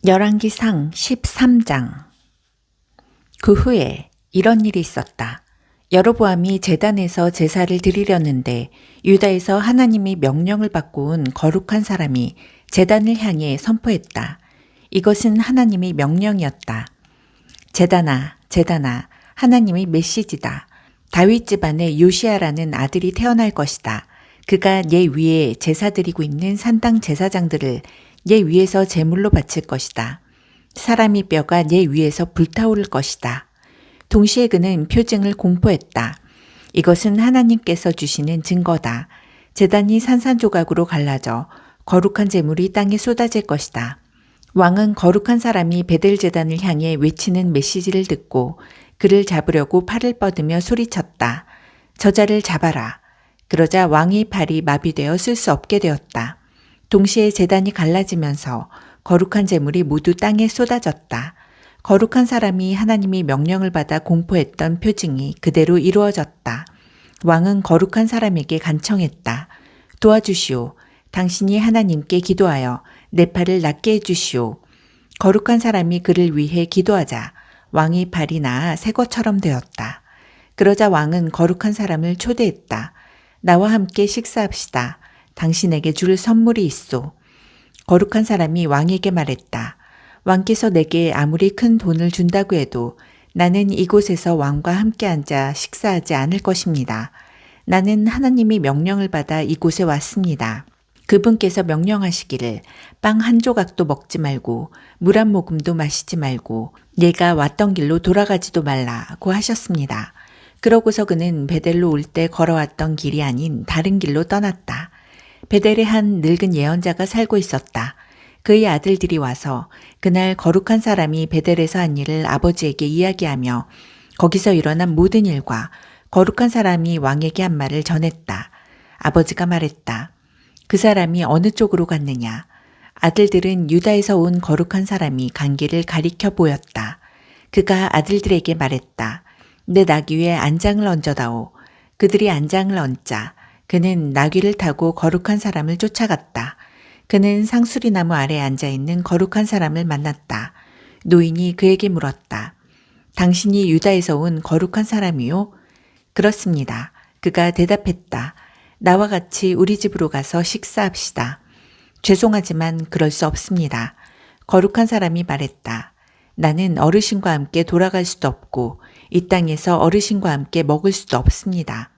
열왕기상 13장. 그 후에 이런 일이 있었다. 여로보암이 제단에서 제사를 드리려는데 유다에서 하나님이 명령을 받고 온 거룩한 사람이 제단을 향해 선포했다. 이것은 하나님의 명령이었다. 제단아, 제단아, 하나님의 메시지다. 다윗 집안에 요시아라는 아들이 태어날 것이다. 그가 예 위에 제사 드리고 있는 산당 제사장들을 예 위에서 제물로 바칠 것이다. 사람의 뼈가 예 위에서 불타오를 것이다. 동시에 그는 표징을 공포했다. 이것은 하나님께서 주시는 증거다. 제단이 산산조각으로 갈라져 거룩한 제물이 땅에 쏟아질 것이다. 왕은 거룩한 사람이 베델 제단을 향해 외치는 메시지를 듣고 그를 잡으려고 팔을 뻗으며 소리쳤다. 저자를 잡아라. 그러자 왕의 팔이 마비되어 쓸 수 없게 되었다. 동시에 제단이 갈라지면서 거룩한 제물이 모두 땅에 쏟아졌다. 거룩한 사람이 하나님이 명령을 받아 공포했던 표징이 그대로 이루어졌다. 왕은 거룩한 사람에게 간청했다. 도와주시오. 당신이 하나님께 기도하여 내 팔을 낫게 해주시오. 거룩한 사람이 그를 위해 기도하자 왕의 팔이 나아 새 것처럼 되었다. 그러자 왕은 거룩한 사람을 초대했다. 나와 함께 식사합시다. 당신에게 줄 선물이 있소. 거룩한 사람이 왕에게 말했다. 왕께서 내게 아무리 큰 돈을 준다고 해도 나는 이곳에서 왕과 함께 앉아 식사하지 않을 것입니다. 나는 하나님이 명령을 받아 이곳에 왔습니다. 그분께서 명령하시기를 빵 한 조각도 먹지 말고 물 한 모금도 마시지 말고 내가 왔던 길로 돌아가지도 말라고 하셨습니다. 그러고서 그는 베델로 올 때 걸어왔던 길이 아닌 다른 길로 떠났다. 베델에 한 늙은 예언자가 살고 있었다. 그의 아들들이 와서 그날 거룩한 사람이 베델에서 한 일을 아버지에게 이야기하며 거기서 일어난 모든 일과 거룩한 사람이 왕에게 한 말을 전했다. 아버지가 말했다. 그 사람이 어느 쪽으로 갔느냐? 아들들은 유다에서 온 거룩한 사람이 간 길을 가리켜 보였다. 그가 아들들에게 말했다. 내 나귀 위에 안장을 얹어다오. 그들이 안장을 얹자 그는 나귀를 타고 거룩한 사람을 쫓아갔다. 그는 상수리나무 아래 앉아있는 거룩한 사람을 만났다. 노인이 그에게 물었다. 당신이 유다에서 온 거룩한 사람이요? 그렇습니다. 그가 대답했다. 나와 같이 우리 집으로 가서 식사합시다. 죄송하지만 그럴 수 없습니다. 거룩한 사람이 말했다. 나는 어르신과 함께 돌아갈 수도 없고 이 땅에서 어르신과 함께 먹을 수도 없습니다.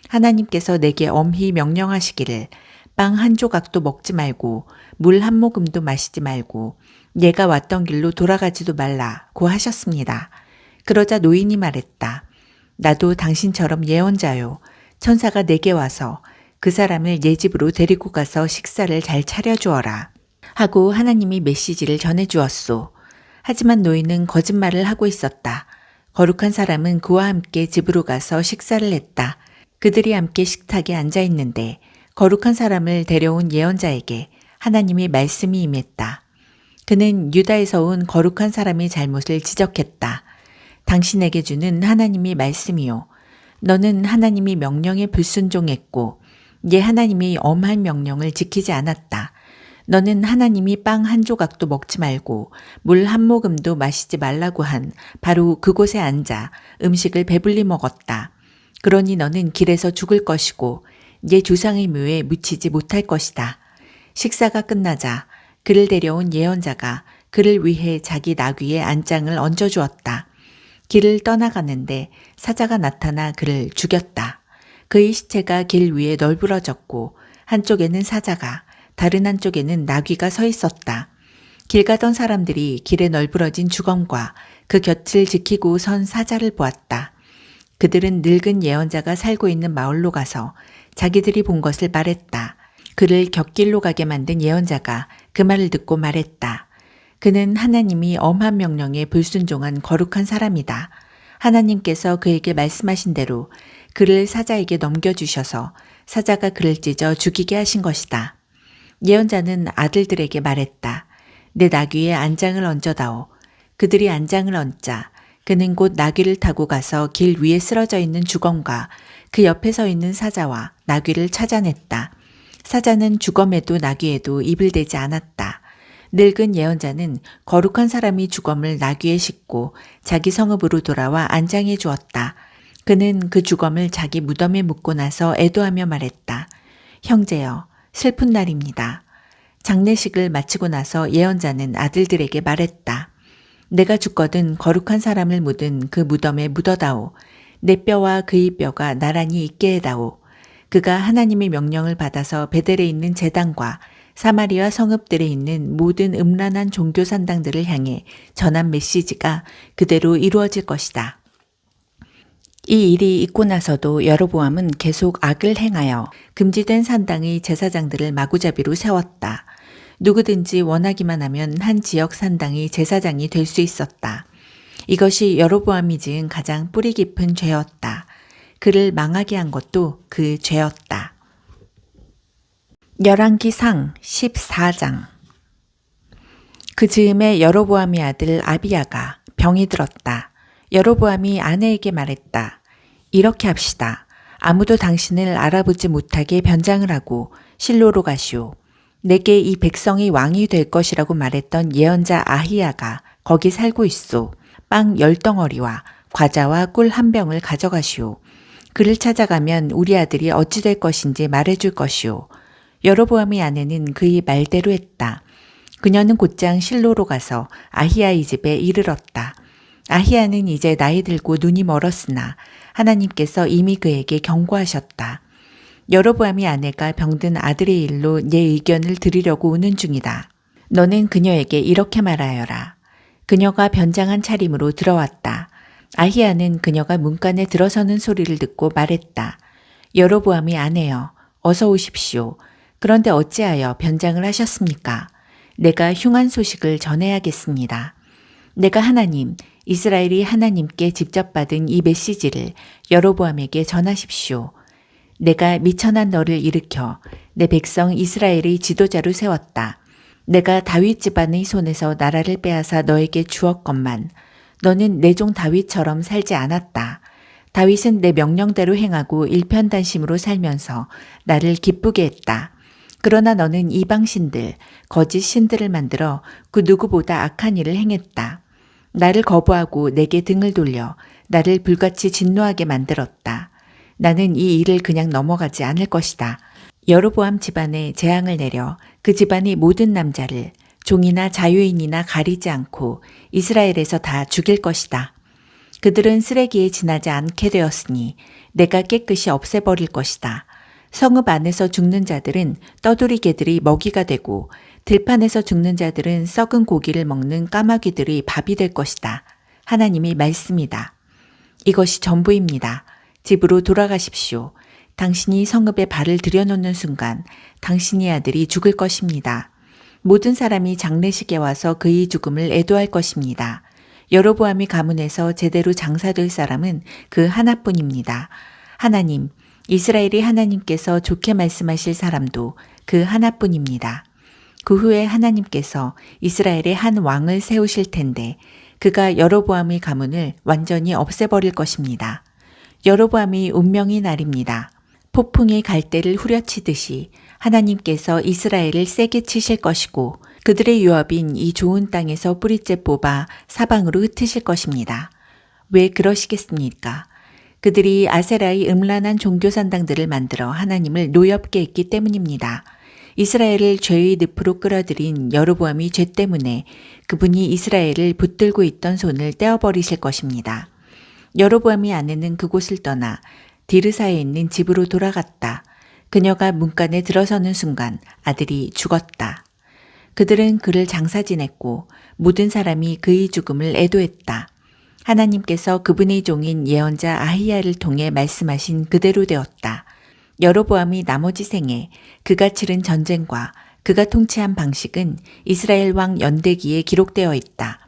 하나님께서 내게 엄히 명령하시기를 빵 한 조각도 먹지 말고 물 한 모금도 마시지 말고 내가 왔던 길로 돌아가지도 말라고 하셨습니다. 그러자 노인이 말했다. 나도 당신처럼 예언자요. 천사가 내게 와서 그 사람을 내 집으로 데리고 가서 식사를 잘 차려주어라 하고 하나님이 메시지를 전해주었소. 하지만 노인은 거짓말을 하고 있었다. 거룩한 사람은 그와 함께 집으로 가서 식사를 했다. 그들이 함께 식탁에 앉아 있는데 거룩한 사람을 데려온 예언자에게 하나님의 말씀이 임했다. 그는 유다에서 온 거룩한 사람의 잘못을 지적했다. 당신에게 주는 하나님의 말씀이요. 너는 하나님의 명령에 불순종했고 예 하나님의 엄한 명령을 지키지 않았다. 너는 하나님이 빵 한 조각도 먹지 말고 물 한 모금도 마시지 말라고 한 바로 그곳에 앉아 음식을 배불리 먹었다. 그러니 너는 길에서 죽을 것이고 네 조상의 묘에 묻히지 못할 것이다. 식사가 끝나자 그를 데려온 예언자가 그를 위해 자기 나귀에 안장을 얹어주었다. 길을 떠나가는데 사자가 나타나 그를 죽였다. 그의 시체가 길 위에 널브러졌고 한쪽에는 사자가 다른 한쪽에는 나귀가 서 있었다. 길 가던 사람들이 길에 널브러진 주검과 그 곁을 지키고 선 사자를 보았다. 그들은 늙은 예언자가 살고 있는 마을로 가서 자기들이 본 것을 말했다. 그를 곁길로 가게 만든 예언자가 그 말을 듣고 말했다. 그는 하나님이 엄한 명령에 불순종한 거룩한 사람이다. 하나님께서 그에게 말씀하신 대로 그를 사자에게 넘겨주셔서 사자가 그를 찢어 죽이게 하신 것이다. 예언자는 아들들에게 말했다. 내 나귀에 안장을 얹어다오. 그들이 안장을 얹자 그는 곧 나귀를 타고 가서 길 위에 쓰러져 있는 주검과 그 옆에 서 있는 사자와 나귀를 찾아냈다. 사자는 주검에도 나귀에도 입을 대지 않았다. 늙은 예언자는 거룩한 사람이 주검을 나귀에 싣고 자기 성읍으로 돌아와 안장해 주었다. 그는 그 주검을 자기 무덤에 묻고 나서 애도하며 말했다. 형제여, 슬픈 날입니다. 장례식을 마치고 나서 예언자는 아들들에게 말했다. 내가 죽거든 거룩한 사람을 묻은 그 무덤에 묻어다오. 내 뼈와 그의 뼈가 나란히 있게 해다오. 그가 하나님의 명령을 받아서 베델에 있는 제단과 사마리아 성읍들에 있는 모든 음란한 종교 산당들을 향해 전한 메시지가 그대로 이루어질 것이다. 이 일이 있고 나서도 여로보암은 계속 악을 행하여 금지된 산당의 제사장들을 마구잡이로 세웠다. 누구든지 원하기만 하면 한 지역 산당의 제사장이 될 수 있었다. 이것이 여로보암이 지은 가장 뿌리 깊은 죄였다. 그를 망하게 한 것도 그 죄였다. 열왕기상 14장. 그 즈음에 여로보암의 아들 아비야가 병이 들었다. 여로보암이 아내에게 말했다. 이렇게 합시다. 아무도 당신을 알아보지 못하게 변장을 하고 실로로 가시오. 내게 이 백성이 왕이 될 것이라고 말했던 예언자 아히야가 거기 살고 있소. 빵 10덩어리와 과자와 꿀 한 병을 가져가시오. 그를 찾아가면 우리 아들이 어찌 될 것인지 말해줄 것이오. 여로보암의 아내는 그의 말대로 했다. 그녀는 곧장 실로로 가서 아히야의 집에 이르렀다. 아히야는 이제 나이 들고 눈이 멀었으나 하나님께서 이미 그에게 경고하셨다. 여로보암의 아내가 병든 아들의 일로 내 의견을 들으려고 오는 중이다. 너는 그녀에게 이렇게 말하여라. 그녀가 변장한 차림으로 들어왔다. 아히야는 그녀가 문간에 들어서는 소리를 듣고 말했다. 여로보암의 아내여, 어서 오십시오. 그런데 어찌하여 변장을 하셨습니까? 내가 흉한 소식을 전해야겠습니다. 내가 하나님, 이스라엘이 하나님께 직접 받은 이 메시지를 여로보암에게 전하십시오. 내가 미천한 너를 일으켜 내 백성 이스라엘의 지도자로 세웠다. 내가 다윗 집안의 손에서 나라를 빼앗아 너에게 주었건만 너는 내 종 다윗처럼 살지 않았다. 다윗은 내 명령대로 행하고 일편단심으로 살면서 나를 기쁘게 했다. 그러나 너는 이방신들, 거짓 신들을 만들어 그 누구보다 악한 일을 행했다. 나를 거부하고 내게 등을 돌려 나를 불같이 진노하게 만들었다. 나는 이 일을 그냥 넘어가지 않을 것이다. 여로보암 집안에 재앙을 내려 그 집안의 모든 남자를 종이나 자유인이나 가리지 않고 이스라엘에서 다 죽일 것이다. 그들은 쓰레기에 지나지 않게 되었으니 내가 깨끗이 없애버릴 것이다. 성읍 안에서 죽는 자들은 떠돌이 개들이 먹이가 되고 들판에서 죽는 자들은 썩은 고기를 먹는 까마귀들이 밥이 될 것이다. 하나님이 말씀이다. 이것이 전부입니다. 집으로 돌아가십시오. 당신이 성읍에 발을 들여놓는 순간 당신의 아들이 죽을 것입니다. 모든 사람이 장례식에 와서 그의 죽음을 애도할 것입니다. 여로보암이 가문에서 제대로 장사될 사람은 그 하나뿐입니다. 하나님, 이스라엘이 하나님께서 좋게 말씀하실 사람도 그 하나뿐입니다. 그 후에 하나님께서 이스라엘의 한 왕을 세우실 텐데 그가 여로보암의 가문을 완전히 없애버릴 것입니다. 여로보암이 운명의 날입니다. 폭풍이 갈대를 후려치듯이 하나님께서 이스라엘을 세게 치실 것이고 그들의 유업인 이 좋은 땅에서 뿌리째 뽑아 사방으로 흩으실 것입니다. 왜 그러시겠습니까? 그들이 아세라의 음란한 종교산당들을 만들어 하나님을 노엽게 했기 때문입니다. 이스라엘을 죄의 늪으로 끌어들인 여로보암의 죄 때문에 그분이 이스라엘을 붙들고 있던 손을 떼어버리실 것입니다. 여로보암의 아내는 그곳을 떠나 디르사에 있는 집으로 돌아갔다. 그녀가 문간에 들어서는 순간 아들이 죽었다. 그들은 그를 장사 지냈고 모든 사람이 그의 죽음을 애도했다. 하나님께서 그분의 종인 예언자 아히야를 통해 말씀하신 그대로 되었다. 여로보암이 나머지 생에 그가 치른 전쟁과 그가 통치한 방식은 이스라엘 왕 연대기에 기록되어 있다.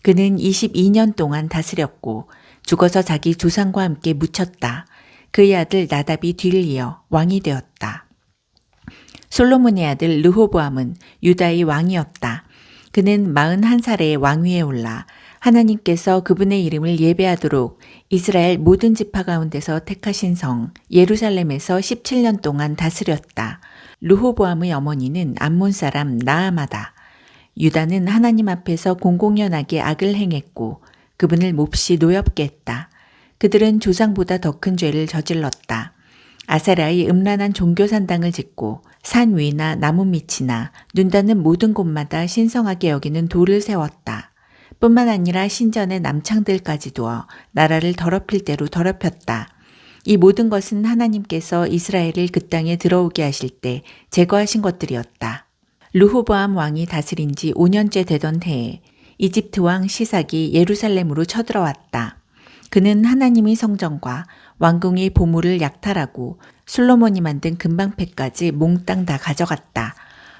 그는 22년 동안 다스렸고 죽어서 자기 조상과 함께 묻혔다. 그의 아들 나답이 뒤를 이어 왕이 되었다. 솔로몬의 아들 르호보암은 유다의 왕이었다. 그는 41살에 왕위에 올라 하나님께서 그분의 이름을 예배하도록 이스라엘 모든 지파 가운데서 택하신 성 예루살렘에서 17년 동안 다스렸다. 르호보암의 어머니는 암몬 사람 나아마다. 유다는 하나님 앞에서 공공연하게 악을 행했고 그분을 몹시 노엽게 했다. 그들은 조상보다 더 큰 죄를 저질렀다. 아세라의 음란한 종교산당을 짓고 산 위나 나무 밑이나 눈 닿는 모든 곳마다 신성하게 여기는 돌을 세웠다. 뿐만 아니라 신전의 남창들까지 두어 나라를 더럽힐 대로 더럽혔다. 이 모든 것은 하나님께서 이스라엘을 그 땅에 들어오게 하실 때 제거하신 것들이었다. 르호보암 왕이 다스린 지 5년째 되던 해에 이집트 왕 시삭이 예루살렘으로 쳐들어왔다. 그는 하나님의 성전과 왕궁의 보물을 약탈하고 솔로몬이 만든 금방패까지 몽땅 다 가져갔다.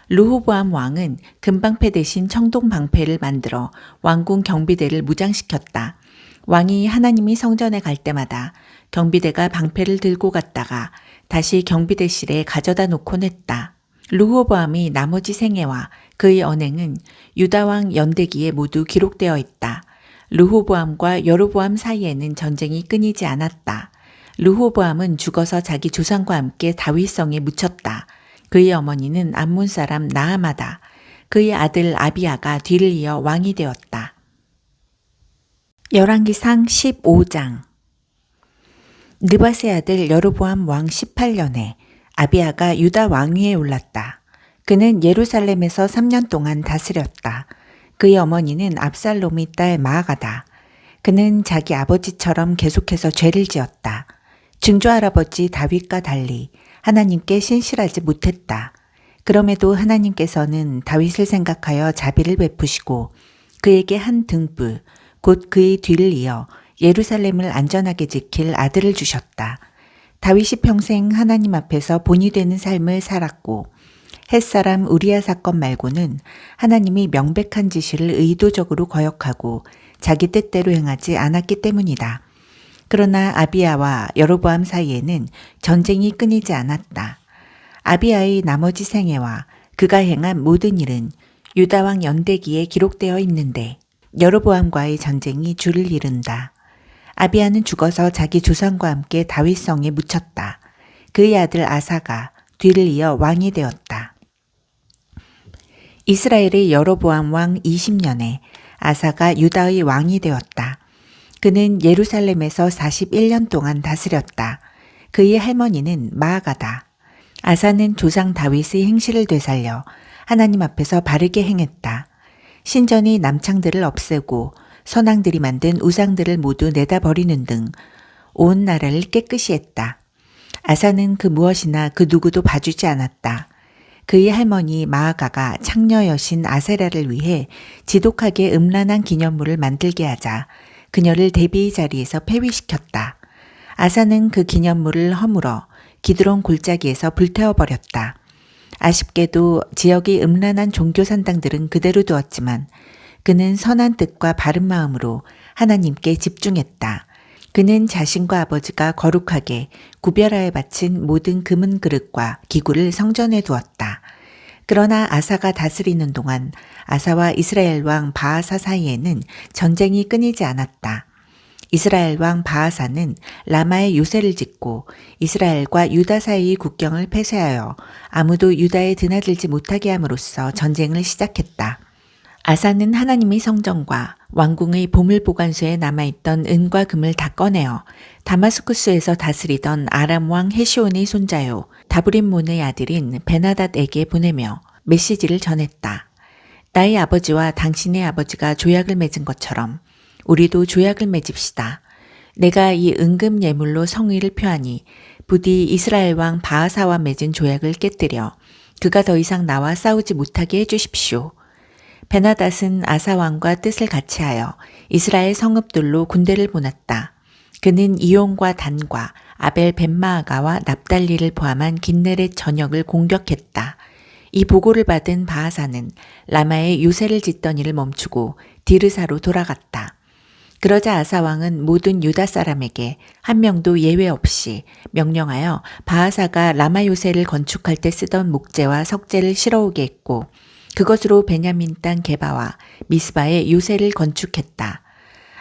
르호보암 왕은 금방패 대신 청동방패를 만들어 왕궁 경비대를 무장시켰다. 왕이 하나님의 성전에 갈 때마다 경비대가 방패를 들고 갔다가 다시 경비대실에 가져다 놓곤 했다. 르호보암의 나머지 생애와 그의 언행은 유다왕 연대기에 모두 기록되어 있다. 르호보암과 여로보암 사이에는 전쟁이 끊이지 않았다. 르호보암은 죽어서 자기 조상과 함께 다윗성에 묻혔다. 그의 어머니는 암몬 사람 나아마다. 그의 아들 아비야가 뒤를 이어 왕이 되었다. 열왕기상 15장. 느밧의 아들 여로보암 왕 18년에 아비야가 유다 왕위에 올랐다. 그는 예루살렘에서 3년 동안 다스렸다. 그의 어머니는 압살롬의 딸 마아가다. 그는 자기 아버지처럼 계속해서 죄를 지었다. 증조할아버지 다윗과 달리 하나님께 신실하지 못했다. 그럼에도 하나님께서는 다윗을 생각하여 자비를 베푸시고 그에게 한 등불, 곧 그의 뒤를 이어 예루살렘을 안전하게 지킬 아들을 주셨다. 다윗이 평생 하나님 앞에서 본이 되는 삶을 살았고 햇사람 우리야 사건 말고는 하나님이 명백한 지시를 의도적으로 거역하고 자기 뜻대로 행하지 않았기 때문이다. 그러나 아비야와 여로보암 사이에는 전쟁이 끊이지 않았다. 아비야의 나머지 생애와 그가 행한 모든 일은 유다왕 연대기에 기록되어 있는데 여로보암과의 전쟁이 줄을 이룬다. 아비야는 죽어서 자기 조상과 함께 다윗성에 묻혔다. 그의 아들 아사가 뒤를 이어 왕이 되었다. 이스라엘의 여로보암 왕 20년에 아사가 유다의 왕이 되었다. 그는 예루살렘에서 41년 동안 다스렸다. 그의 할머니는 마아가다. 아사는 조상 다윗의 행실을 되살려 하나님 앞에서 바르게 행했다. 신전의 남창들을 없애고 선왕들이 만든 우상들을 모두 내다버리는 등 온 나라를 깨끗이 했다. 아사는 그 무엇이나 그 누구도 봐주지 않았다. 그의 할머니 마아가가 창녀 여신 아세라를 위해 지독하게 음란한 기념물을 만들게 하자 그녀를 대비의 자리에서 폐위시켰다. 아사는 그 기념물을 허물어 기드론 골짜기에서 불태워버렸다. 아쉽게도 지역의 음란한 종교 산당들은 그대로 두었지만 그는 선한 뜻과 바른 마음으로 하나님께 집중했다. 그는 자신과 아버지가 거룩하게 구별하여 바친 모든 금은 그릇과 기구를 성전에 두었다. 그러나 아사가 다스리는 동안 아사와 이스라엘 왕 바아사 사이에는 전쟁이 끊이지 않았다. 이스라엘 왕 바아사는 라마에 요새를 짓고 이스라엘과 유다 사이의 국경을 폐쇄하여 아무도 유다에 드나들지 못하게 함으로써 전쟁을 시작했다. 아사는 하나님의 성전과 왕궁의 보물 보관소에 남아있던 은과 금을 다 꺼내어 다마스쿠스에서 다스리던 아람 왕 헤시온의 손자요 다브림몬의 아들인 베나닷에게 보내며 메시지를 전했다. 나의 아버지와 당신의 아버지가 조약을 맺은 것처럼 우리도 조약을 맺읍시다. 내가 이 은금 예물로 성의를 표하니 부디 이스라엘 왕 바아사와 맺은 조약을 깨뜨려 그가 더 이상 나와 싸우지 못하게 해주십시오. 베나닷은 아사 왕과 뜻을 같이하여 이스라엘 성읍들로 군대를 보냈다. 그는 이온과 단과 아벨 벳마아가와 납달리를 포함한 긴네렛 전역을 공격했다. 이 보고를 받은 바아사는 라마에 요새를 짓던 일을 멈추고 디르사로 돌아갔다. 그러자 아사 왕은 모든 유다 사람에게 한 명도 예외 없이 명령하여 바아사가 라마 요새를 건축할 때 쓰던 목재와 석재를 실어오게 했고 그것으로 베냐민 땅 게바와 미스바에 요새를 건축했다.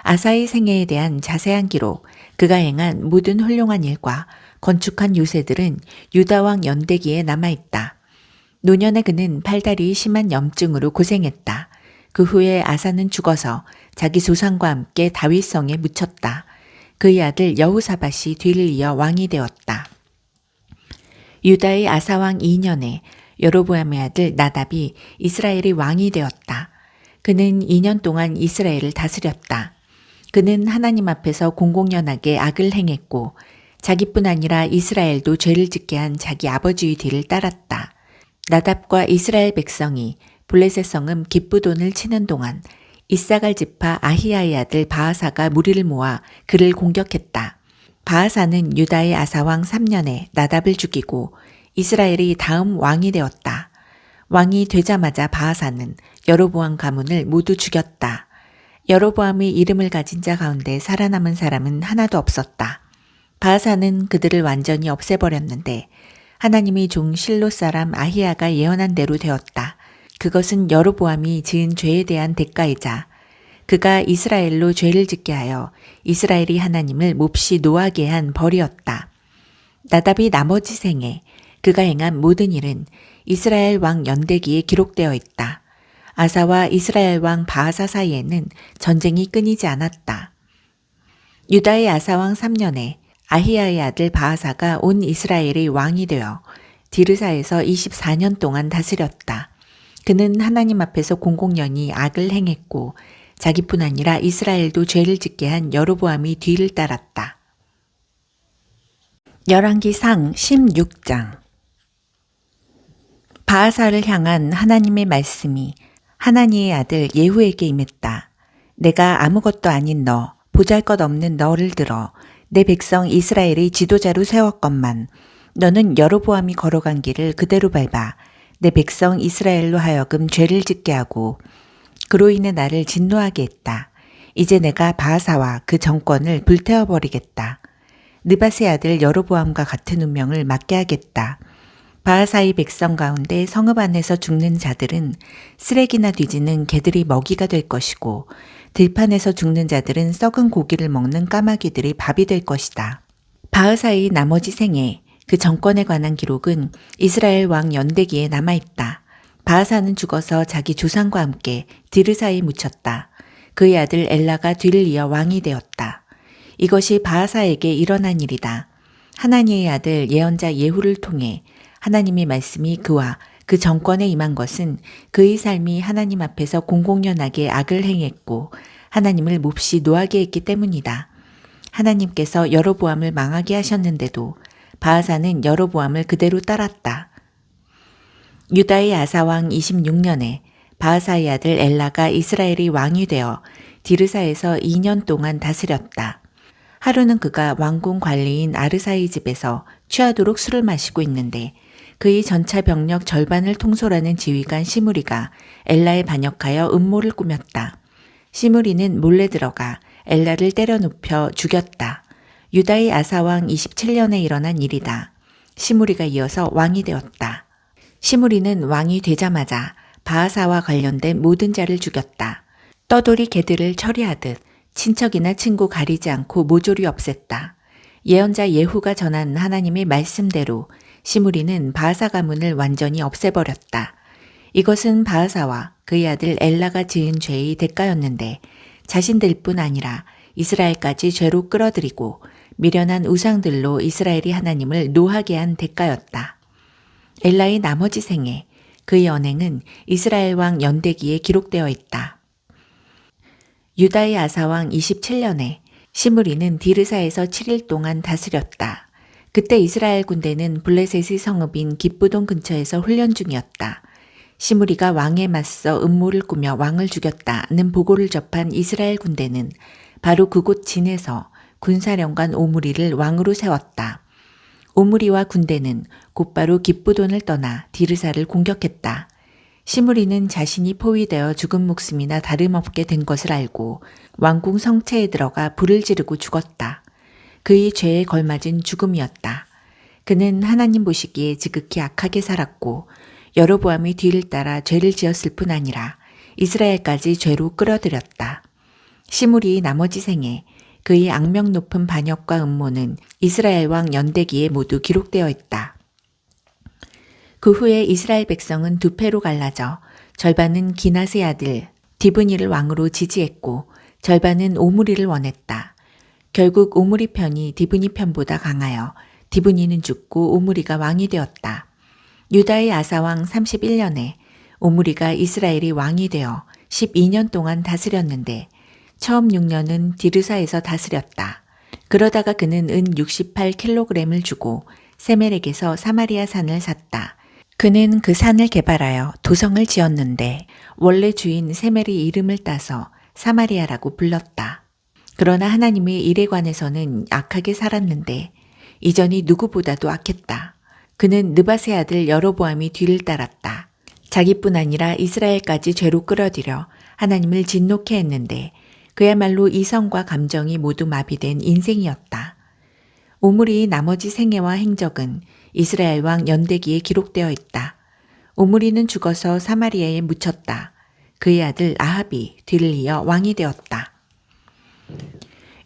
아사의 생애에 대한 자세한 기록, 그가 행한 모든 훌륭한 일과 건축한 요새들은 유다왕 연대기에 남아있다. 노년의 그는 팔다리 심한 염증으로 고생했다. 그 후에 아사는 죽어서 자기 조상과 함께 다윗성에 묻혔다. 그의 아들 여호사밧이 뒤를 이어 왕이 되었다. 유다의 아사왕 2년에 여로보암의 아들 나답이 이스라엘의 왕이 되었다. 그는 2년 동안 이스라엘을 다스렸다. 그는 하나님 앞에서 공공연하게 악을 행했고 자기뿐 아니라 이스라엘도 죄를 짓게 한 자기 아버지의 뒤를 따랐다. 나답과 이스라엘 백성이 블레셋 성읍 기브돈을 치는 동안 이사갈 지파 아히야의 아들 바아사가 무리를 모아 그를 공격했다. 바아사는 유다의 아사왕 3년에 나답을 죽이고 이스라엘이 다음 왕이 되었다. 왕이 되자마자 바아사는 여로보암 가문을 모두 죽였다. 여로보암의 이름을 가진 자 가운데 살아남은 사람은 하나도 없었다. 바아사는 그들을 완전히 없애버렸는데 하나님의 종 실로 사람 아히야가 예언한 대로 되었다. 그것은 여로보암이 지은 죄에 대한 대가이자 그가 이스라엘로 죄를 짓게 하여 이스라엘이 하나님을 몹시 노하게 한 벌이었다. 나답이 나머지 생에 그가 행한 모든 일은 이스라엘 왕 연대기에 기록되어 있다. 아사와 이스라엘 왕 바아사 사이에는 전쟁이 끊이지 않았다. 유다의 아사왕 3년에 아히야의 아들 바아사가 온 이스라엘의 왕이 되어 디르사에서 24년 동안 다스렸다. 그는 하나님 앞에서 공공연히 악을 행했고 자기뿐 아니라 이스라엘도 죄를 짓게 한 여로보암의 뒤를 따랐다. 열왕기상 16장. 바아사를 향한 하나님의 말씀이 하나니의 아들 예후에게 임했다. 내가 아무것도 아닌 너, 보잘것없는 너를 들어 내 백성 이스라엘의 지도자로 세웠건만 너는 여로보암이 걸어간 길을 그대로 밟아 내 백성 이스라엘로 하여금 죄를 짓게 하고 그로 인해 나를 진노하게 했다. 이제 내가 바아사와 그 정권을 불태워버리겠다. 느밧의 아들 여로보암과 같은 운명을 맞게 하겠다. 바아사의 백성 가운데 성읍 안에서 죽는 자들은 쓰레기나 뒤지는 개들이 먹이가 될 것이고 들판에서 죽는 자들은 썩은 고기를 먹는 까마귀들이 밥이 될 것이다. 바아사의 나머지 생에 그 정권에 관한 기록은 이스라엘 왕 연대기에 남아있다. 바아사는 죽어서 자기 조상과 함께 디르사에 묻혔다. 그의 아들 엘라가 뒤를 이어 왕이 되었다. 이것이 바아사에게 일어난 일이다. 하나니의 아들 예언자 예후를 통해 하나님의 말씀이 그와 그 정권에 임한 것은 그의 삶이 하나님 앞에서 공공연하게 악을 행했고 하나님을 몹시 노하게 했기 때문이다. 하나님께서 여로보암을 망하게 하셨는데도 바아사는 여로보암을 그대로 따랐다. 유다의 아사왕 26년에 바아사의 아들 엘라가 이스라엘의 왕이 되어 디르사에서 2년 동안 다스렸다. 하루는 그가 왕궁 관리인 아르사의 집에서 취하도록 술을 마시고 있는데 그의 전차 병력 절반을 통솔하는 지휘관 시므리가 엘라에 반역하여 음모를 꾸몄다. 시므리는 몰래 들어가 엘라를 때려 눕혀 죽였다. 유다의 아사왕 27년에 일어난 일이다. 시므리가 이어서 왕이 되었다. 시므리는 왕이 되자마자 바아사와 관련된 모든 자를 죽였다. 떠돌이 개들을 처리하듯 친척이나 친구 가리지 않고 모조리 없앴다. 예언자 예후가 전한 하나님의 말씀대로 시므리는 바아사 가문을 완전히 없애버렸다. 이것은 바아사와 그의 아들 엘라가 지은 죄의 대가였는데 자신들뿐 아니라 이스라엘까지 죄로 끌어들이고 미련한 우상들로 이스라엘이 하나님을 노하게 한 대가였다. 엘라의 나머지 생에 그의 언행은 이스라엘 왕 연대기에 기록되어 있다. 유다의 아사왕 27년에 시므리는 디르사에서 7일 동안 다스렸다. 그때 이스라엘 군대는 블레셋의 성읍인 기브돈 근처에서 훈련 중이었다. 시므리가 왕에 맞서 음모를 꾸며 왕을 죽였다는 보고를 접한 이스라엘 군대는 바로 그곳 진에서 군사령관 오므리를 왕으로 세웠다. 오므리와 군대는 곧바로 기브돈을 떠나 디르사를 공격했다. 시므리는 자신이 포위되어 죽은 목숨이나 다름없게 된 것을 알고 왕궁 성체에 들어가 불을 지르고 죽었다. 그의 죄에 걸맞은 죽음이었다. 그는 하나님 보시기에 지극히 악하게 살았고 여로보암의 뒤를 따라 죄를 지었을 뿐 아니라 이스라엘까지 죄로 끌어들였다. 시므리의 나머지 생에 그의 악명 높은 반역과 음모는 이스라엘 왕 연대기에 모두 기록되어 있다. 그 후에 이스라엘 백성은 두 패로 갈라져 절반은 기낫의 아들 디브니를 왕으로 지지했고 절반은 오므리를 원했다. 결국 오므리 편이 디브니 편보다 강하여 디브니는 죽고 오므리가 왕이 되었다. 유다의 아사왕 31년에 오므리가 이스라엘이 왕이 되어 12년 동안 다스렸는데 처음 6년은 디르사에서 다스렸다. 그러다가 그는 은 68kg을 주고 세멜에게서 사마리아 산을 샀다. 그는 그 산을 개발하여 도성을 지었는데 원래 주인 세멜의 이름을 따서 사마리아라고 불렀다. 그러나 하나님의 일에 관해서는 악하게 살았는데 이전이 누구보다도 악했다. 그는 느밧의 아들 여로보암이 뒤를 따랐다. 자기뿐 아니라 이스라엘까지 죄로 끌어들여 하나님을 진노케 했는데 그야말로 이성과 감정이 모두 마비된 인생이었다. 오므리의 나머지 생애와 행적은 이스라엘 왕 연대기에 기록되어 있다. 오므리는 죽어서 사마리아에 묻혔다. 그의 아들 아합이 뒤를 이어 왕이 되었다.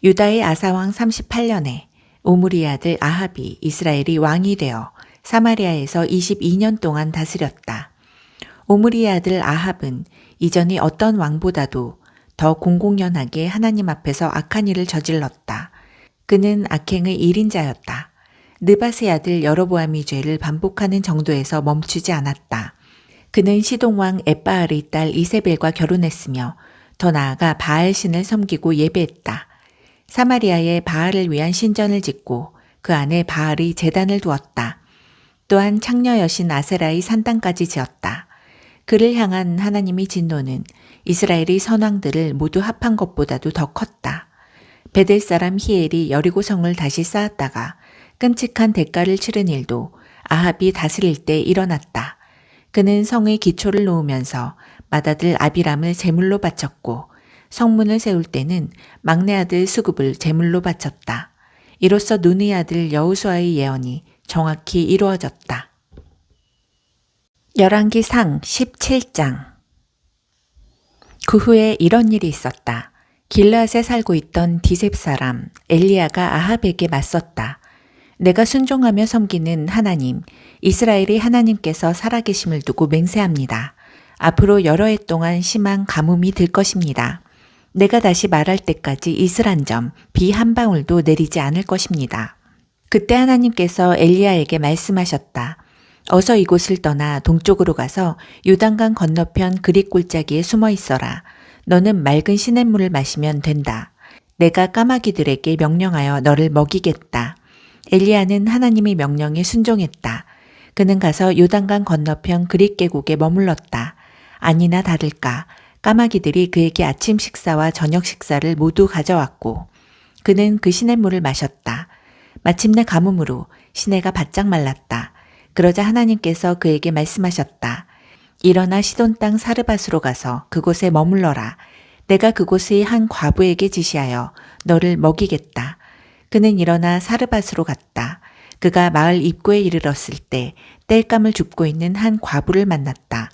유다의 아사왕 38년에 오므리의 아들 아합이 이스라엘이 왕이 되어 사마리아에서 22년 동안 다스렸다. 오므리의 아들 아합은 이전의 어떤 왕보다도 더 공공연하게 하나님 앞에서 악한 일을 저질렀다. 그는 악행의 1인자였다. 느밧의 아들 여로보암이 죄를 반복하는 정도에서 멈추지 않았다. 그는 시동왕 엣바알의 딸 이세벨과 결혼했으며 더 나아가 바알신을 섬기고 예배했다. 사마리아에 바알을 위한 신전을 짓고 그 안에 바알의 제단을 두었다. 또한 창녀 여신 아세라의 산당까지 지었다. 그를 향한 하나님의 진노는 이스라엘의 선왕들을 모두 합한 것보다도 더 컸다. 베델 사람 히엘이 여리고성을 다시 쌓았다가 끔찍한 대가를 치른 일도 아합이 다스릴 때 일어났다. 그는 성의 기초를 놓으면서 맏아들 아비람을 제물로 바쳤고 성문을 세울 때는 막내 아들 수굽을 제물로 바쳤다. 이로써 눈의 아들 여호수아의 예언이 정확히 이루어졌다. 열왕기상 17장. 그 후에 이런 일이 있었다. 길르앗에 살고 있던 디셉 사람 엘리야가 아합에게 맞섰다. 내가 순종하며 섬기는 하나님, 이스라엘의 하나님께서 살아계심을 두고 맹세합니다. 앞으로 여러 해 동안 심한 가뭄이 들 것입니다. 내가 다시 말할 때까지 이슬한점, 비 한 방울도 내리지 않을 것입니다. 그때 하나님께서 엘리야에게 말씀하셨다. 어서 이곳을 떠나 동쪽으로 가서 요단강 건너편 그릿 골짜기에 숨어 있어라. 너는 맑은 시냇물을 마시면 된다. 내가 까마귀들에게 명령하여 너를 먹이겠다. 엘리야는 하나님의 명령에 순종했다. 그는 가서 요단강 건너편 그릿 계곡에 머물렀다. 아니나 다를까 까마귀들이 그에게 아침 식사와 저녁 식사를 모두 가져왔고 그는 그 시냇물을 마셨다. 마침내 가뭄으로 시내가 바짝 말랐다. 그러자 하나님께서 그에게 말씀하셨다. 일어나 시돈 땅 사르밧으로 가서 그곳에 머물러라. 내가 그곳의 한 과부에게 지시하여 너를 먹이겠다. 그는 일어나 사르밧으로 갔다. 그가 마을 입구에 이르렀을 때 땔감을 줍고 있는 한 과부를 만났다.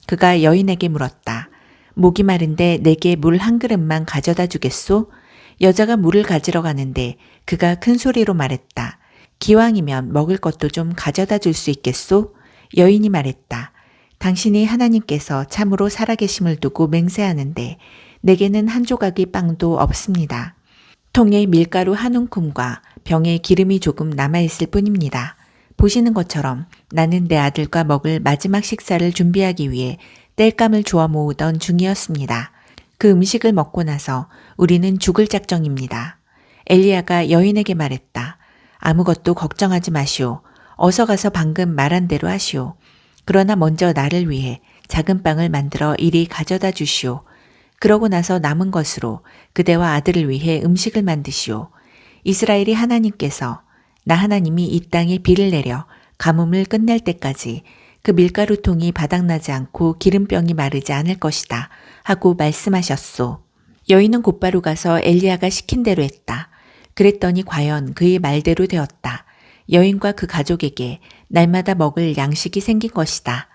그가 여인에게 물었다. 목이 마른데 내게 물 한 그릇만 가져다 주겠소? 여자가 물을 가지러 가는데 그가 큰 소리로 말했다. 기왕이면 먹을 것도 좀 가져다 줄 수 있겠소? 여인이 말했다. 당신이 하나님께서 참으로 살아계심을 두고 맹세하는데 내게는 한 조각의 빵도 없습니다. 통에 밀가루 한 움큼과 병에 기름이 조금 남아있을 뿐입니다. 보시는 것처럼 나는 내 아들과 먹을 마지막 식사를 준비하기 위해 땔감을 주워 모으던 중이었습니다. 그 음식을 먹고 나서 우리는 죽을 작정입니다. 엘리야가 여인에게 말했다. 아무것도 걱정하지 마시오. 어서 가서 방금 말한 대로 하시오. 그러나 먼저 나를 위해 작은 빵을 만들어 이리 가져다 주시오. 그러고 나서 남은 것으로 그대와 아들을 위해 음식을 만드시오. 이스라엘이 하나님께서 나 하나님이 이 땅에 비를 내려 가뭄을 끝낼 때까지 그 밀가루통이 바닥나지 않고 기름병이 마르지 않을 것이다 하고 말씀하셨소. 여인은 곧바로 가서 엘리야가 시킨 대로 했다. 그랬더니 과연 그의 말대로 되었다. 여인과 그 가족에게 날마다 먹을 양식이 생긴 것이다.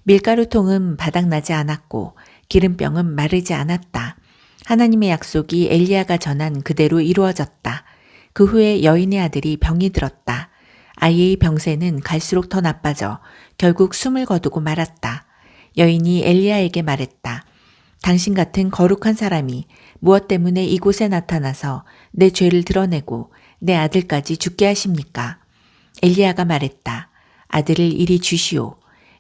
밀가루통은 바닥나지 않았고 기름병은 마르지 않았다. 하나님의 약속이 엘리야가 전한 그대로 이루어졌다. 그 후에 여인의 아들이 병이 들었다. 아이의 병세는 갈수록 더 나빠져 결국 숨을 거두고 말았다. 여인이 엘리야에게 말했다. 당신 같은 거룩한 사람이 무엇 때문에 이곳에 나타나서 내 죄를 드러내고 내 아들까지 죽게 하십니까? 엘리야가 말했다. 아들을 이리 주시오.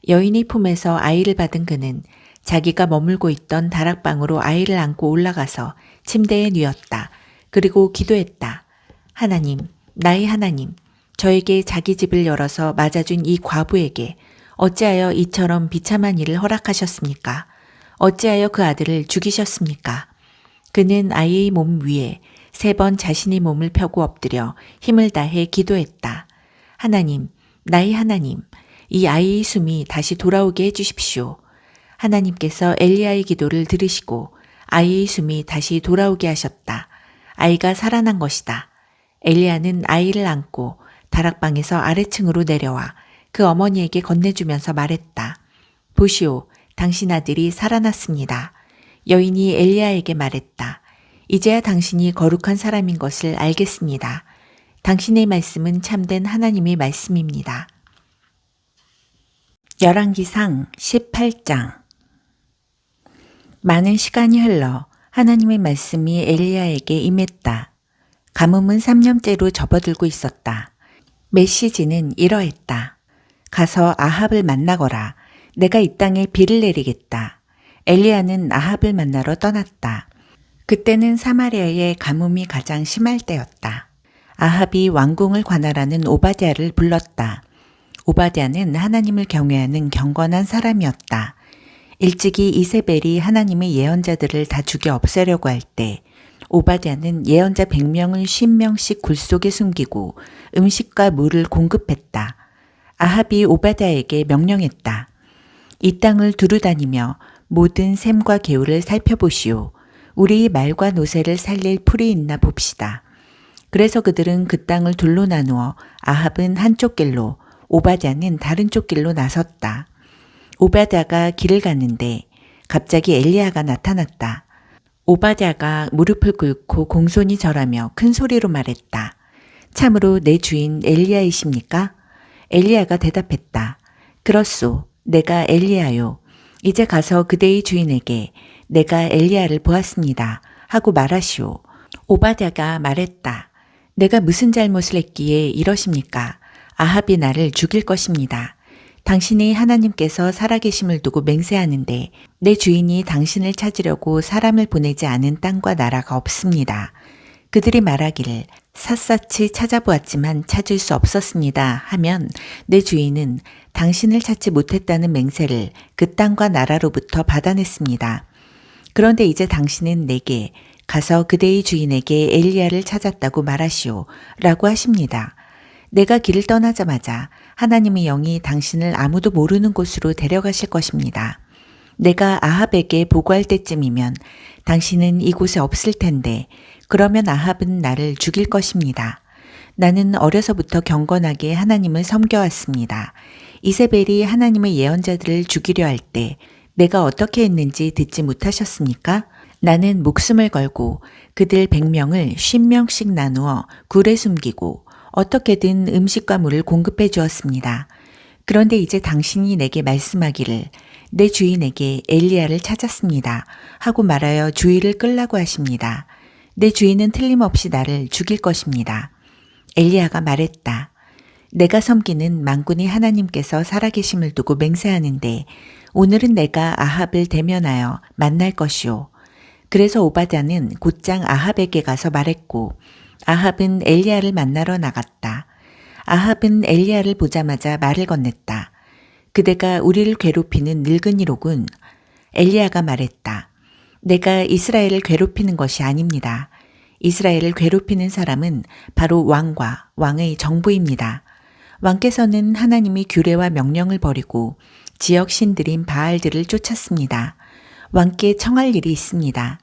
여인의 품에서 아이를 받은 그는 자기가 머물고 있던 다락방으로 아이를 안고 올라가서 침대에 누웠다. 그리고 기도했다. 하나님, 나의 하나님, 저에게 자기 집을 열어서 맞아준 이 과부에게 어찌하여 이처럼 비참한 일을 허락하셨습니까? 어찌하여 그 아들을 죽이셨습니까? 그는 아이의 몸 위에 3번 자신의 몸을 펴고 엎드려 힘을 다해 기도했다. 하나님, 나의 하나님, 이 아이의 숨이 다시 돌아오게 해주십시오. 하나님께서 엘리야의 기도를 들으시고 아이의 숨이 다시 돌아오게 하셨다. 아이가 살아난 것이다. 엘리야는 아이를 안고 다락방에서 아래층으로 내려와 그 어머니에게 건네주면서 말했다. 보시오, 당신 아들이 살아났습니다. 여인이 엘리야에게 말했다. 이제야 당신이 거룩한 사람인 것을 알겠습니다. 당신의 말씀은 참된 하나님의 말씀입니다. 열왕기상 18장. 많은 시간이 흘러 하나님의 말씀이 엘리야에게 임했다. 가뭄은 3년째로 접어들고 있었다. 메시지는 이러했다. 가서 아합을 만나거라. 내가 이 땅에 비를 내리겠다. 엘리야는 아합을 만나러 떠났다. 그때는 사마리아의 가뭄이 가장 심할 때였다. 아합이 왕궁을 관할하는 오바댜를 불렀다. 오바댜는 하나님을 경외하는 경건한 사람이었다. 일찍이 이세벨이 하나님의 예언자들을 다 죽여 없애려고 할 때 오바댜는 예언자 100명을 50명씩 굴 속에 숨기고 음식과 물을 공급했다. 아합이 오바댜에게 명령했다. 이 땅을 두루다니며 모든 샘과 개울을 살펴보시오. 우리의 말과 노새를 살릴 풀이 있나 봅시다. 그래서 그들은 그 땅을 둘로 나누어 아합은 한쪽 길로, 오바댜는 다른 쪽 길로 나섰다. 오바댜가 길을 갔는데 갑자기 엘리야가 나타났다. 오바댜가 무릎을 꿇고 공손히 절하며 큰 소리로 말했다. 참으로 내 주인 엘리야이십니까? 엘리야가 대답했다. 그렇소. 내가 엘리야요. 이제 가서 그대의 주인에게 내가 엘리야를 보았습니다. 하고 말하시오. 오바댜가 말했다. 내가 무슨 잘못을 했기에 이러십니까? 아합이 나를 죽일 것입니다. 당신이 하나님께서 살아계심을 두고 맹세하는데 내 주인이 당신을 찾으려고 사람을 보내지 않은 땅과 나라가 없습니다. 그들이 말하기를 샅샅이 찾아보았지만 찾을 수 없었습니다 하면 내 주인은 당신을 찾지 못했다는 맹세를 그 땅과 나라로부터 받아냈습니다. 그런데 이제 당신은 내게 가서 그대의 주인에게 엘리야를 찾았다고 말하시오 라고 하십니다. 내가 길을 떠나자마자 하나님의 영이 당신을 아무도 모르는 곳으로 데려가실 것입니다. 내가 아합에게 보고할 때쯤이면 당신은 이곳에 없을 텐데 그러면 아합은 나를 죽일 것입니다. 나는 어려서부터 경건하게 하나님을 섬겨왔습니다. 이세벨이 하나님의 예언자들을 죽이려 할 때 내가 어떻게 했는지 듣지 못하셨습니까? 나는 목숨을 걸고 그들 100명을 50명씩 나누어 굴에 숨기고 어떻게든 음식과 물을 공급해 주었습니다. 그런데 이제 당신이 내게 말씀하기를 내 주인에게 엘리야를 찾았습니다. 하고 말하여 주의를 끌라고 하십니다. 내 주인은 틀림없이 나를 죽일 것입니다. 엘리야가 말했다. 내가 섬기는 만군의 하나님께서 살아계심을 두고 맹세하는데 오늘은 내가 아합을 대면하여 만날 것이오. 그래서 오바댜는 곧장 아합에게 가서 말했고 아합은 엘리야를 만나러 나갔다. 아합은 엘리야를 보자마자 말을 건넸다. 그대가 우리를 괴롭히는 늙은이로군. 엘리야가 말했다. 내가 이스라엘을 괴롭히는 것이 아닙니다. 이스라엘을 괴롭히는 사람은 바로 왕과 왕의 정부입니다. 왕께서는 하나님의 규례와 명령을 버리고 지역 신들인 바알들을 쫓았습니다. 왕께 청할 일이 있습니다.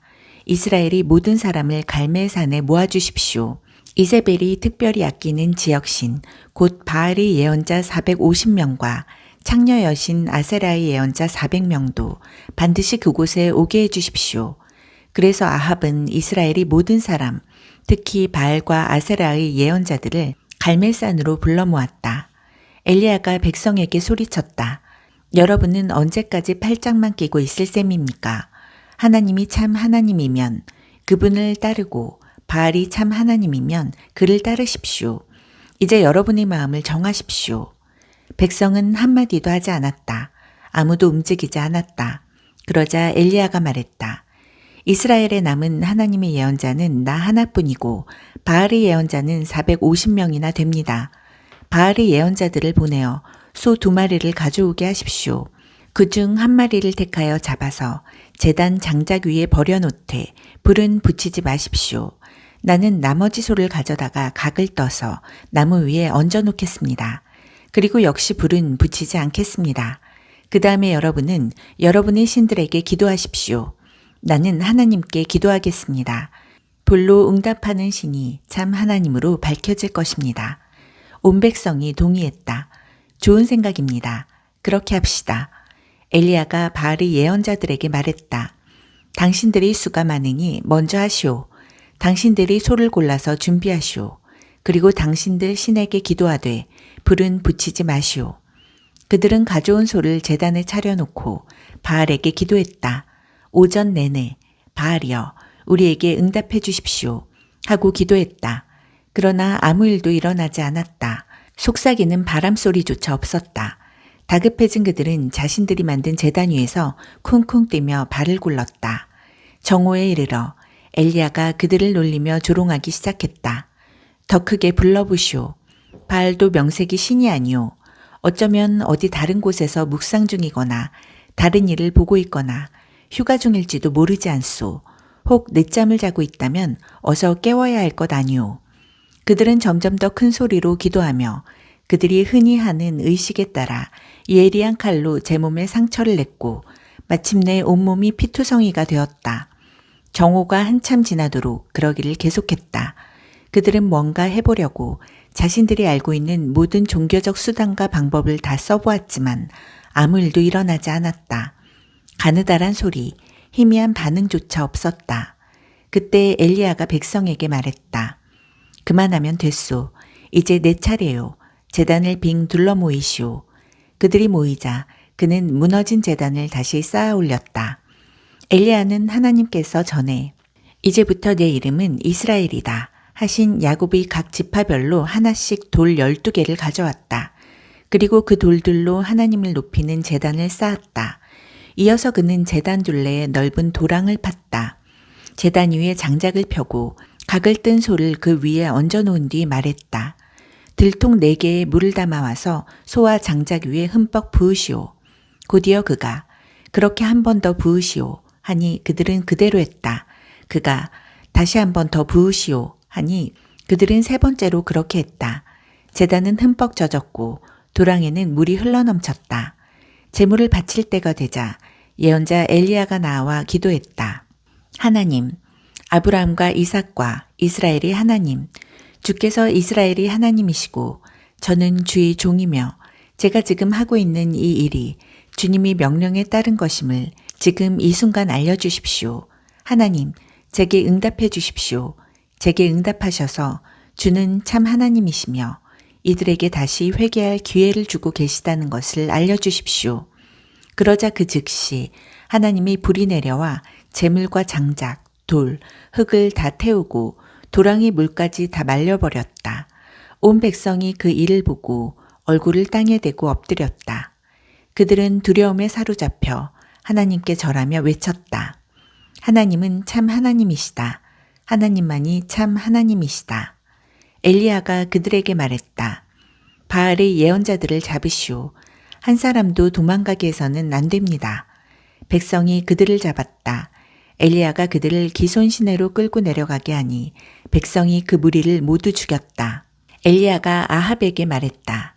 이스라엘이 모든 사람을 갈멜산에 모아주십시오. 이세벨이 특별히 아끼는 지역신, 곧 바알의 예언자 450명과 창녀 여신 아세라의 예언자 400명도 반드시 그곳에 오게 해주십시오. 그래서 아합은 이스라엘의 모든 사람, 특히 바알과 아세라의 예언자들을 갈멜산으로 불러 모았다. 엘리야가 백성에게 소리쳤다. 여러분은 언제까지 팔짱만 끼고 있을 셈입니까? 하나님이 참 하나님이면 그분을 따르고 바알이 참 하나님이면 그를 따르십시오. 이제 여러분의 마음을 정하십시오. 백성은 한마디도 하지 않았다. 아무도 움직이지 않았다. 그러자 엘리야가 말했다. 이스라엘에 남은 하나님의 예언자는 나 하나뿐이고 바알의 예언자는 450명이나 됩니다. 바알의 예언자들을 보내어 소 2마리를 가져오게 하십시오. 그중 1마리를 택하여 잡아서 제단 장작 위에 버려놓되 불은 붙이지 마십시오. 나는 나머지 소를 가져다가 각을 떠서 나무 위에 얹어 놓겠습니다. 그리고 역시 불은 붙이지 않겠습니다. 그 다음에 여러분은 여러분의 신들에게 기도하십시오. 나는 하나님께 기도하겠습니다. 불로 응답하는 신이 참 하나님으로 밝혀질 것입니다. 온 백성이 동의했다. 좋은 생각입니다. 그렇게 합시다. 엘리야가 바알의 예언자들에게 말했다. 당신들이 수가 많으니 먼저 하시오. 당신들이 소를 골라서 준비하시오. 그리고 당신들 신에게 기도하되 불은 붙이지 마시오. 그들은 가져온 소를 제단에 차려놓고 바알에게 기도했다. 오전 내내 바알이여 우리에게 응답해 주십시오 하고 기도했다. 그러나 아무 일도 일어나지 않았다. 속삭이는 바람 소리조차 없었다. 다급해진 그들은 자신들이 만든 제단 위에서 쿵쿵 뛰며 발을 굴렀다. 정오에 이르러 엘리야가 그들을 놀리며 조롱하기 시작했다. 더 크게 불러보시오. 바알도 명색이 신이 아니오. 어쩌면 어디 다른 곳에서 묵상 중이거나 다른 일을 보고 있거나 휴가 중일지도 모르지 않소. 혹 늦잠을 자고 있다면 어서 깨워야 할 것 아니오. 그들은 점점 더 큰 소리로 기도하며 그들이 흔히 하는 의식에 따라 예리한 칼로 제 몸에 상처를 냈고 마침내 온몸이 피투성이가 되었다. 정오가 한참 지나도록 그러기를 계속했다. 그들은 뭔가 해보려고 자신들이 알고 있는 모든 종교적 수단과 방법을 다 써보았지만 아무 일도 일어나지 않았다. 가느다란 소리, 희미한 반응조차 없었다. 그때 엘리야가 백성에게 말했다. 그만하면 됐소. 이제 내 차례요. 제단을 빙 둘러 모이시오. 그들이 모이자 그는 무너진 제단을 다시 쌓아 올렸다. 엘리야는 하나님께서 전에 이제부터 내 이름은 이스라엘이다 하신 야곱의 각 지파별로 하나씩 돌 12개를 가져왔다. 그리고 그 돌들로 하나님을 높이는 제단을 쌓았다. 이어서 그는 제단 둘레에 넓은 도랑을 팠다. 제단 위에 장작을 펴고 각을 뜬 소를 그 위에 얹어 놓은 뒤 말했다. 들통 4개에 물을 담아와서 소와 장작 위에 흠뻑 부으시오. 곧이어 그가 그렇게 한 번 더 부으시오 하니 그들은 그대로 했다. 그가 다시 한 번 더 부으시오 하니 그들은 3번째로 그렇게 했다. 제단은 흠뻑 젖었고 도랑에는 물이 흘러넘쳤다. 제물을 바칠 때가 되자 예언자 엘리야가 나와 기도했다. 하나님, 아브라함과 이삭과 이스라엘의 하나님, 주께서 이스라엘의 하나님이시고 저는 주의 종이며 제가 지금 하고 있는 이 일이 주님이 명령에 따른 것임을 지금 이 순간 알려주십시오. 하나님, 제게 응답해 주십시오. 제게 응답하셔서 주는 참 하나님이시며 이들에게 다시 회개할 기회를 주고 계시다는 것을 알려주십시오. 그러자 그 즉시 하나님이 불이 내려와 재물과 장작, 돌, 흙을 다 태우고 도랑의 물까지 다 말려버렸다. 온 백성이 그 일을 보고 얼굴을 땅에 대고 엎드렸다. 그들은 두려움에 사로잡혀 하나님께 절하며 외쳤다. 하나님은 참 하나님이시다. 하나님만이 참 하나님이시다. 엘리야가 그들에게 말했다. 바알의 예언자들을 잡으시오. 한 사람도 도망가게 해서는 안 됩니다. 백성이 그들을 잡았다. 엘리야가 그들을 기손 시내로 끌고 내려가게 하니 백성이 그 무리를 모두 죽였다. 엘리야가 아합에게 말했다.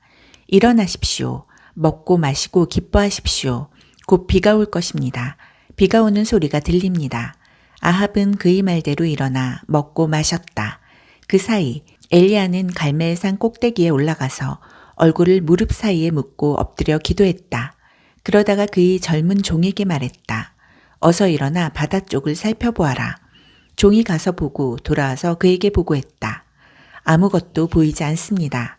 일어나십시오. 먹고 마시고 기뻐하십시오. 곧 비가 올 것입니다. 비가 오는 소리가 들립니다. 아합은 그의 말대로 일어나 먹고 마셨다. 그 사이 엘리야는 갈멜산 꼭대기에 올라가서 얼굴을 무릎 사이에 묻고 엎드려 기도했다. 그러다가 그의 젊은 종에게 말했다. 어서 일어나 바다 쪽을 살펴보아라. 종이 가서 보고 돌아와서 그에게 보고했다. 아무것도 보이지 않습니다.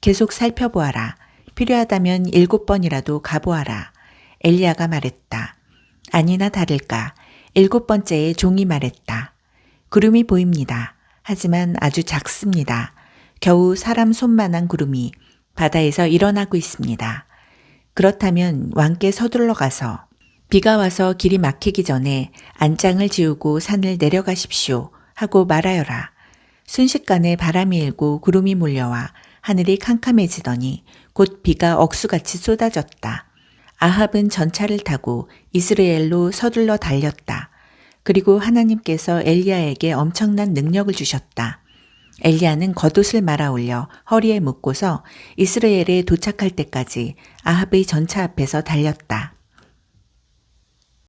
계속 살펴보아라. 필요하다면 7번이라도 가보아라. 엘리야가 말했다. 아니나 다를까 7번째에 종이 말했다. 구름이 보입니다. 하지만 아주 작습니다. 겨우 사람 손만한 구름이 바다에서 일어나고 있습니다. 그렇다면 왕께 서둘러 가서 비가 와서 길이 막히기 전에 안장을 지우고 산을 내려가십시오 하고 말하여라. 순식간에 바람이 일고 구름이 몰려와 하늘이 캄캄해지더니 곧 비가 억수같이 쏟아졌다. 아합은 전차를 타고 이스라엘로 서둘러 달렸다. 그리고 하나님께서 엘리야에게 엄청난 능력을 주셨다. 엘리야는 겉옷을 말아 올려 허리에 묶고서 이스라엘에 도착할 때까지 아합의 전차 앞에서 달렸다.